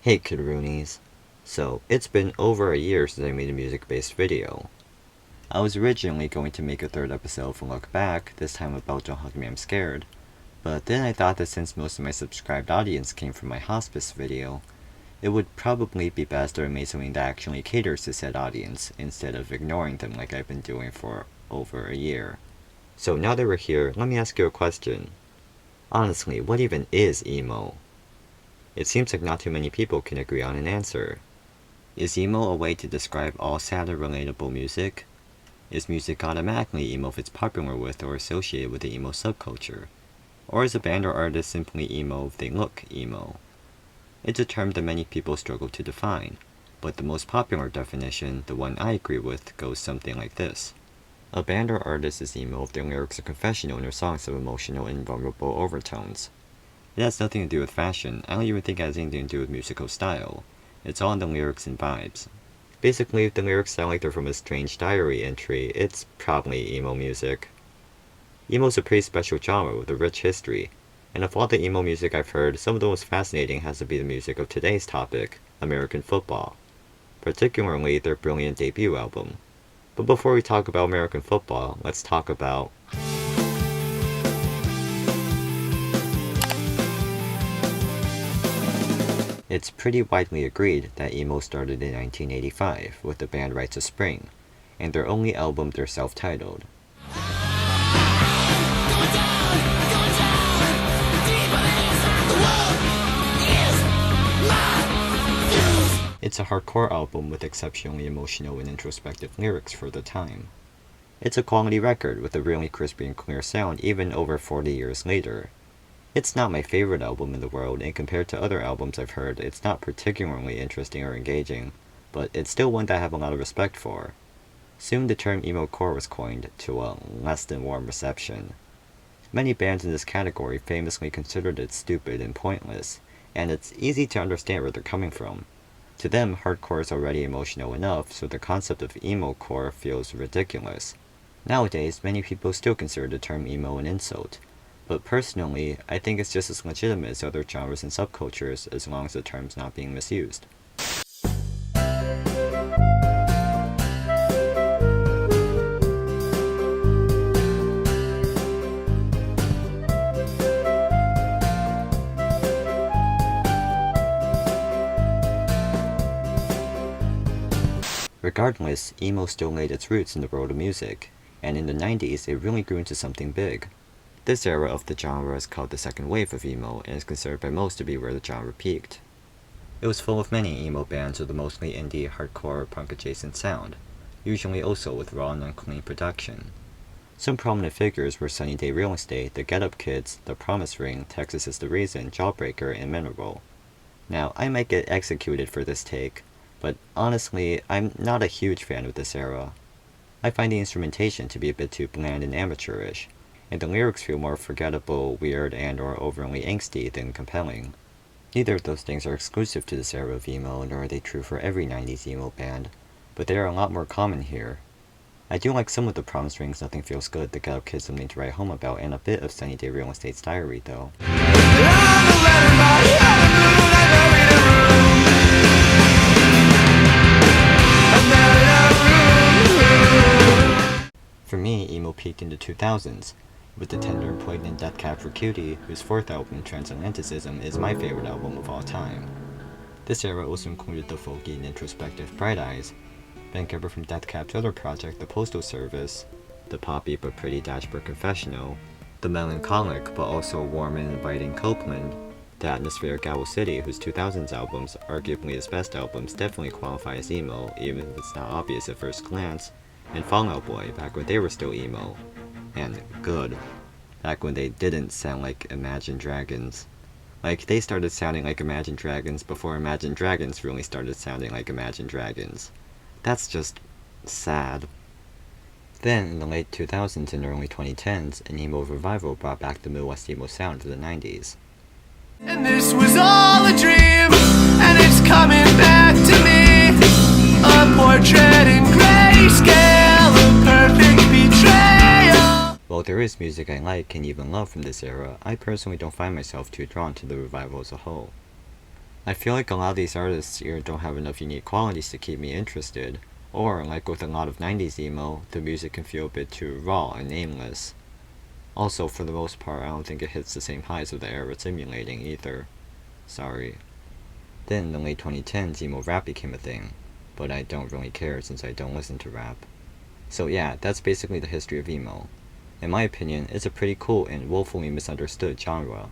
Hey Kidroonies. So, it's been over a year since I made a music-based video. I was originally going to make a third episode from Look Back, this time about Don't Hug Me I'm Scared, but then I thought that since most of my subscribed audience came from my hospice video, it would probably be best if I made something that actually caters to said audience, instead of ignoring them like I've been doing for over a year. So now that we're here, let me ask you a question. Honestly, what even is emo? It seems like not too many people can agree on an answer. Is emo a way to describe all sad or relatable music? Is music automatically emo if it's popular with or associated with the emo subculture? Or is a band or artist simply emo if they look emo? It's a term that many people struggle to define, but the most popular definition, the one I agree with, goes something like this. A band or artist is emo if their lyrics are confessional and their songs have emotional and vulnerable overtones. It has nothing to do with fashion. I don't even think it has anything to do with musical style. It's all in the lyrics and vibes. Basically, if the lyrics sound like they're from a strange diary entry, it's probably emo music. Emo's a pretty special genre with a rich history, and of all the emo music I've heard, some of the most fascinating has to be the music of today's topic, American football. Particularly their brilliant debut album. But before we talk about American football, let's talk about It's pretty widely agreed that emo started in 1985 with the band Rites of Spring, and their only album they're self-titled. It's a hardcore album with exceptionally emotional and introspective lyrics for the time. It's a quality record with a really crispy and clear sound even over 40 years later. It's not my favorite album in the world, and compared to other albums I've heard, it's not particularly interesting or engaging, but it's still one that I have a lot of respect for. Soon the term emo-core was coined, to a less than warm reception. Many bands in this category famously considered it stupid and pointless, and it's easy to understand where they're coming from. To them, hardcore is already emotional enough, so the concept of emo-core feels ridiculous. Nowadays, many people still consider the term emo an insult. But personally, I think it's just as legitimate as other genres and subcultures as long as the term's not being misused. Regardless, emo still laid its roots in the world of music, and in the 90s it really grew into something big. This era of the genre is called the second wave of emo, and is considered by most to be where the genre peaked. It was full of many emo bands with a mostly indie, hardcore, punk-adjacent sound, usually also with raw and unclean production. Some prominent figures were Sunny Day Real Estate, the Get Up Kids, The Promise Ring, Texas Is the Reason, Jawbreaker, and Mineral. Now, I might get executed for this take, but honestly, I'm not a huge fan of this era. I find the instrumentation to be a bit too bland and amateurish, and the lyrics feel more forgettable, weird, and/or overly angsty than compelling. Neither of those things are exclusive to this era of emo, nor are they true for every 90s emo band, but they are a lot more common here. I do like some of the Promise Rings, Nothing Feels Good, The Get Up Kids, Something to Write Home About, and a bit of Sunny Day Real Estate's Diary, though. For me, emo peaked in the 2000s, with the tender and poignant Death Cab for Cutie, whose fourth album, Transatlanticism, is my favorite album of all time. This era also included the folky and introspective Bright Eyes, Ben Gibbard from Death Cab's other project, The Postal Service, the poppy but pretty Dashboard Confessional, the melancholic but also warm and inviting Copeland, the atmospheric Owl City, whose 2000s albums, arguably his best albums, definitely qualify as emo, even if it's not obvious at first glance, and Fall Out Boy, back when they were still emo. And good. Back when they didn't sound like Imagine Dragons. Like, they started sounding like Imagine Dragons before Imagine Dragons really started sounding like Imagine Dragons. That's just sad. Then, in the late 2000s and early 2010s, an emo revival brought back the Midwest emo sound to the 90s. And this was all a dream, and it's coming back to me. A portrait in grayscale, a perfect betrayal. While there is music I like and even love from this era, I personally don't find myself too drawn to the revival as a whole. I feel like a lot of these artists either don't have enough unique qualities to keep me interested, or, like with a lot of 90s emo, the music can feel a bit too raw and aimless. Also, for the most part, I don't think it hits the same highs of the era it's emulating either. Sorry. Then, in the late 2010s, emo rap became a thing, but I don't really care since I don't listen to rap. So yeah, that's basically the history of emo. In my opinion, it's a pretty cool and woefully misunderstood genre.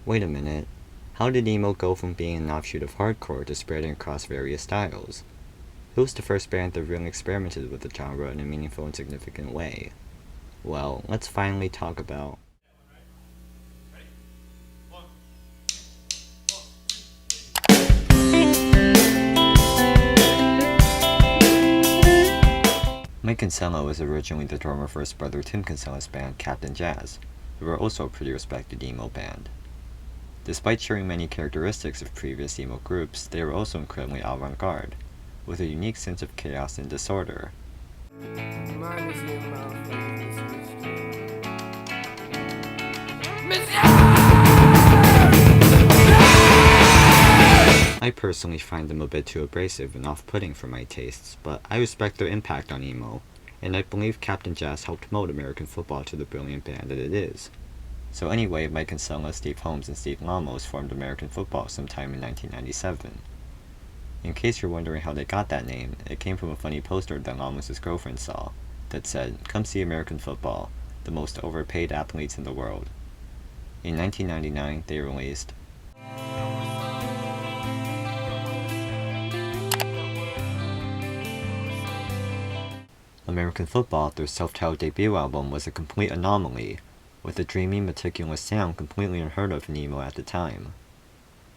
Wait a minute, how did emo go from being an offshoot of hardcore to spreading across various styles? Who was the first band that really experimented with the genre in a meaningful and significant way? Well, let's finally talk about Mike Kinsella was originally the drummer for his brother Tim Kinsella's band Captain Jazz, who were also a pretty respected emo band. Despite sharing many characteristics of previous emo groups, they were also incredibly avant-garde, with a unique sense of chaos and disorder. I personally find them a bit too abrasive and off-putting for my tastes, but I respect their impact on emo, and I believe Captain Jazz helped mold American football to the brilliant band that it is. So anyway, Mike Kinsella, Steve Holmes, and Steve Lamos formed American Football sometime in 1997. In case you're wondering how they got that name, it came from a funny poster that Lamos' girlfriend saw that said, "Come see American Football, the most overpaid athletes in the world." In 1999, they released American Football. Their self-titled debut album was a complete anomaly, with a dreamy, meticulous sound completely unheard of in emo at the time.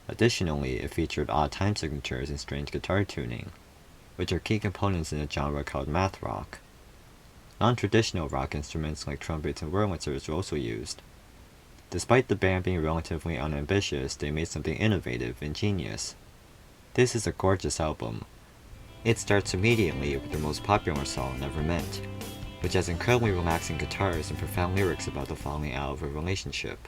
Additionally, it featured odd time signatures and strange guitar tuning, which are key components in a genre called math rock. Non-traditional rock instruments like trumpets and Wurlitzers were also used. Despite the band being relatively unambitious, they made something innovative and genius. This is a gorgeous album. It starts immediately with their most popular song, Never Meant, which has incredibly relaxing guitars and profound lyrics about the falling out of a relationship.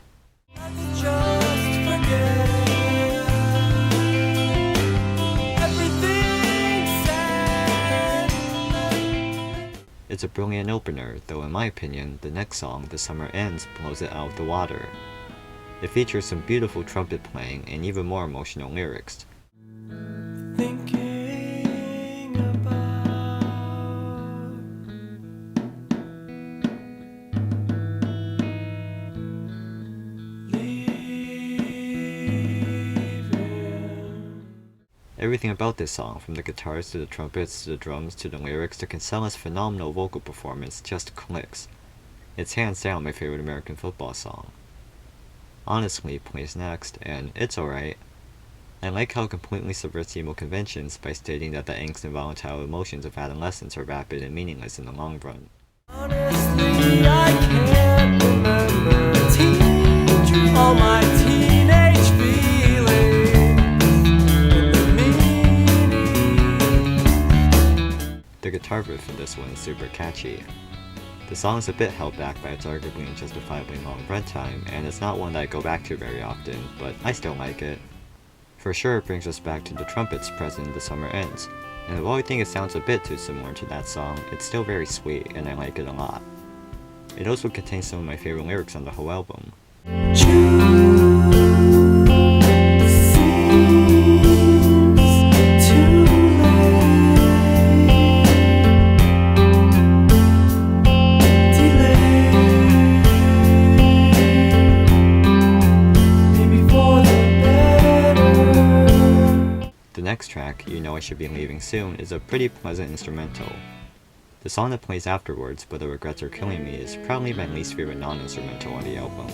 It's a brilliant opener, though in my opinion, the next song, The Summer Ends, blows it out of the water. It features some beautiful trumpet playing and even more emotional lyrics. Everything about this song, from the guitars to the trumpets to the drums to the lyrics to Kinsella's phenomenal vocal performance, just clicks. It's hands down my favorite American Football song. Honestly plays next, and it's alright. I like how it completely subverts emo conventions by stating that the angst and volatile emotions of adolescence are vapid and meaningless in the long run. Honestly, I can't remember all my teenage feelings. The guitar riff for this one is super catchy. The song is a bit held back by its arguably unjustifiably long runtime, and it's not one that I go back to very often, but I still like it. For sure, it brings us back to the trumpets present in The Summer Ends, and while I think it sounds a bit too similar to that song, it's still very sweet and I like it a lot. It also contains some of my favorite lyrics on the whole album. The next track, You Know I Should Be Leaving Soon, is a pretty pleasant instrumental. The song that plays afterwards, But the Regrets Are Killing Me, is probably my least favorite non-instrumental on the album.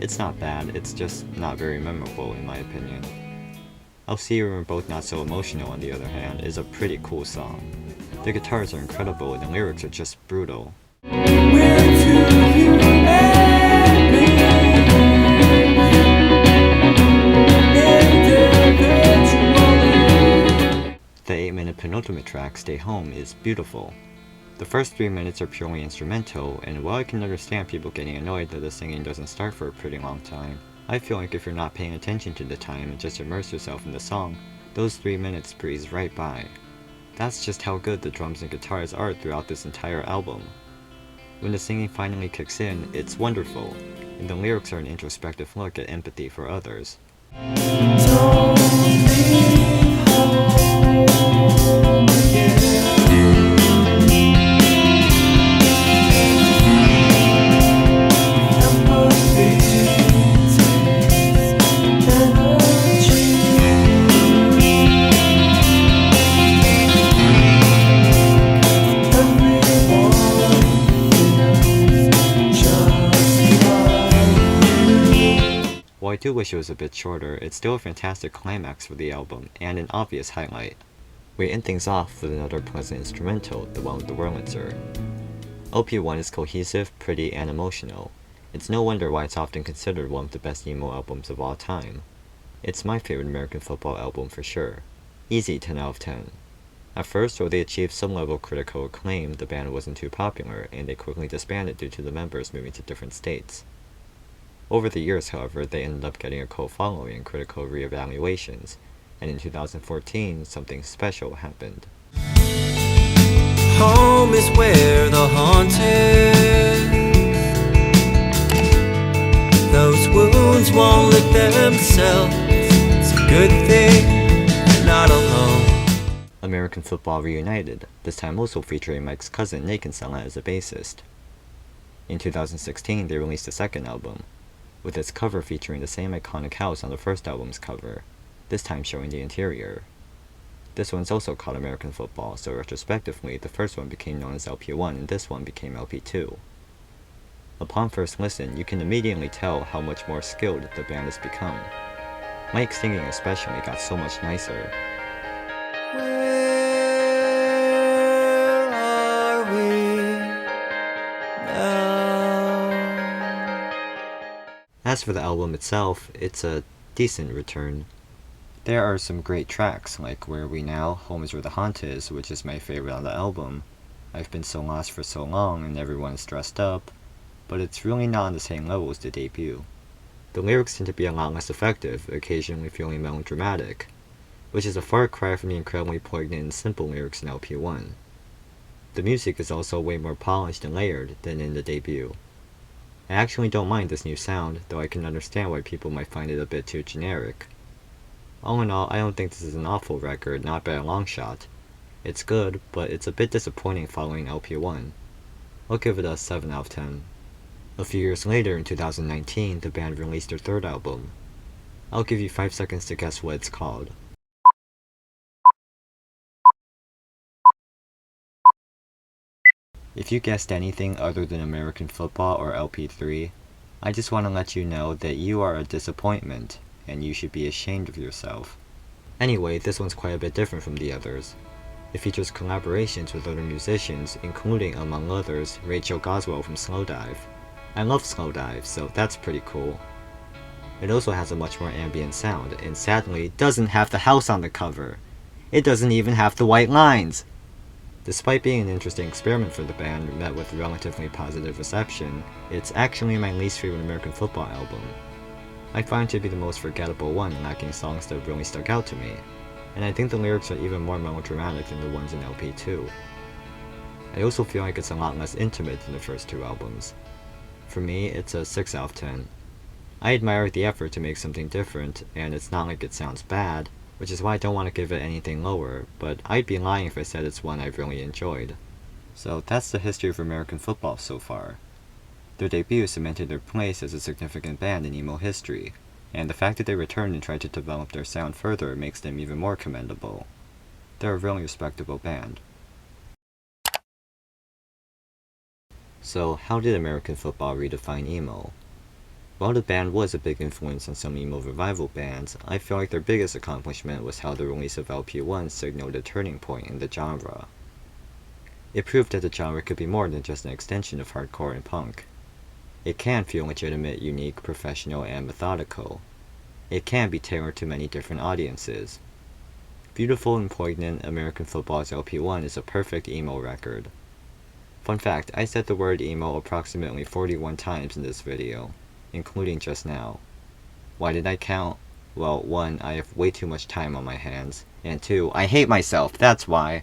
It's not bad, it's just not very memorable in my opinion. I'll See You When We're Both Not So Emotional, on the other hand, is a pretty cool song. The guitars are incredible and the lyrics are just brutal. The 8-minute penultimate track, Stay Home, is beautiful. The first 3 minutes are purely instrumental, and while I can understand people getting annoyed that the singing doesn't start for a pretty long time, I feel like if you're not paying attention to the time and just immerse yourself in the song, those 3 minutes breeze right by. That's just how good the drums and guitars are throughout this entire album. When the singing finally kicks in, it's wonderful, and the lyrics are an introspective look at empathy for others. Don't leave home again. While I do wish it was a bit shorter, it's still a fantastic climax for the album, and an obvious highlight. We end things off with another pleasant instrumental, the one with the Wurlitzer. LP1 is cohesive, pretty, and emotional. It's no wonder why it's often considered one of the best emo albums of all time. It's my favorite American football album for sure. Easy 10 out of 10. At first, though they achieved some level of critical acclaim, the band wasn't too popular, and they quickly disbanded due to the members moving to different states. Over the years, however, they ended up getting a cult following and critical reevaluations, and in 2014, something special happened. Home is where the haunted. Those wounds won't lick themselves. It's a good thing you're not alone. American Football reunited, this time also featuring Mike's cousin Nick Kinsella as a bassist. In 2016, they released a second album, with its cover featuring the same iconic house on the first album's cover, this time showing the interior. This one's also called American Football, so retrospectively, the first one became known as LP1 and this one became LP2. Upon first listen, you can immediately tell how much more skilled the band has become. Mike's singing especially got so much nicer. Where are we now? As for the album itself, it's a decent return. There are some great tracks, like Where Are We Now, Home Is Where the Haunt Is, which is my favorite on the album. I've Been So Lost for So Long, and Everyone's Dressed Up, but it's really not on the same level as the debut. The lyrics tend to be a lot less effective, occasionally feeling melodramatic, which is a far cry from the incredibly poignant and simple lyrics in LP1. The music is also way more polished and layered than in the debut. I actually don't mind this new sound, though I can understand why people might find it a bit too generic. All in all, I don't think this is an awful record, not by a long shot. It's good, but it's a bit disappointing following LP1. I'll give it a 7 out of 10. A few years later, in 2019, the band released their third album. I'll give you 5 seconds to guess what it's called. If you guessed anything other than American Football or LP3, I just want to let you know that you are a disappointment, and you should be ashamed of yourself. Anyway, this one's quite a bit different from the others. It features collaborations with other musicians, including, among others, Rachel Goswell from Slowdive. I love Slowdive, so that's pretty cool. It also has a much more ambient sound, and sadly, doesn't have the house on the cover. It doesn't even have the white lines! Despite being an interesting experiment for the band, met with relatively positive reception, it's actually my least favorite American Football album. I find it to be the most forgettable one, lacking songs that really stuck out to me, and I think the lyrics are even more melodramatic than the ones in LP2. I also feel like it's a lot less intimate than the first two albums. For me, it's a 6 out of 10. I admire the effort to make something different, and it's not like it sounds bad, which is why I don't want to give it anything lower, but I'd be lying if I said it's one I've really enjoyed. So that's the history of American Football so far. Their debut cemented their place as a significant band in emo history, and the fact that they returned and tried to develop their sound further makes them even more commendable. They're a really respectable band. So how did American Football redefine emo? While the band was a big influence on some emo revival bands, I feel like their biggest accomplishment was how the release of LP1 signaled a turning point in the genre. It proved that the genre could be more than just an extension of hardcore and punk. It can feel legitimate, unique, professional, and methodical. It can be tailored to many different audiences. Beautiful and poignant, American Football's LP1 is a perfect emo record. Fun fact, I said the word emo approximately 41 times in this video, including just now. Why did I count? Well, 1, I have way too much time on my hands, and 2, I hate myself, that's why!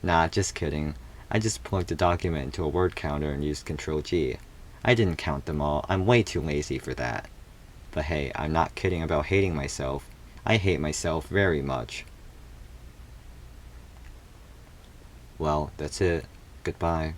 Nah, just kidding. I just plugged the document into a word counter and used Control G. I didn't count them all, I'm way too lazy for that. But hey, I'm not kidding about hating myself. I hate myself very much. Well, that's it. Goodbye.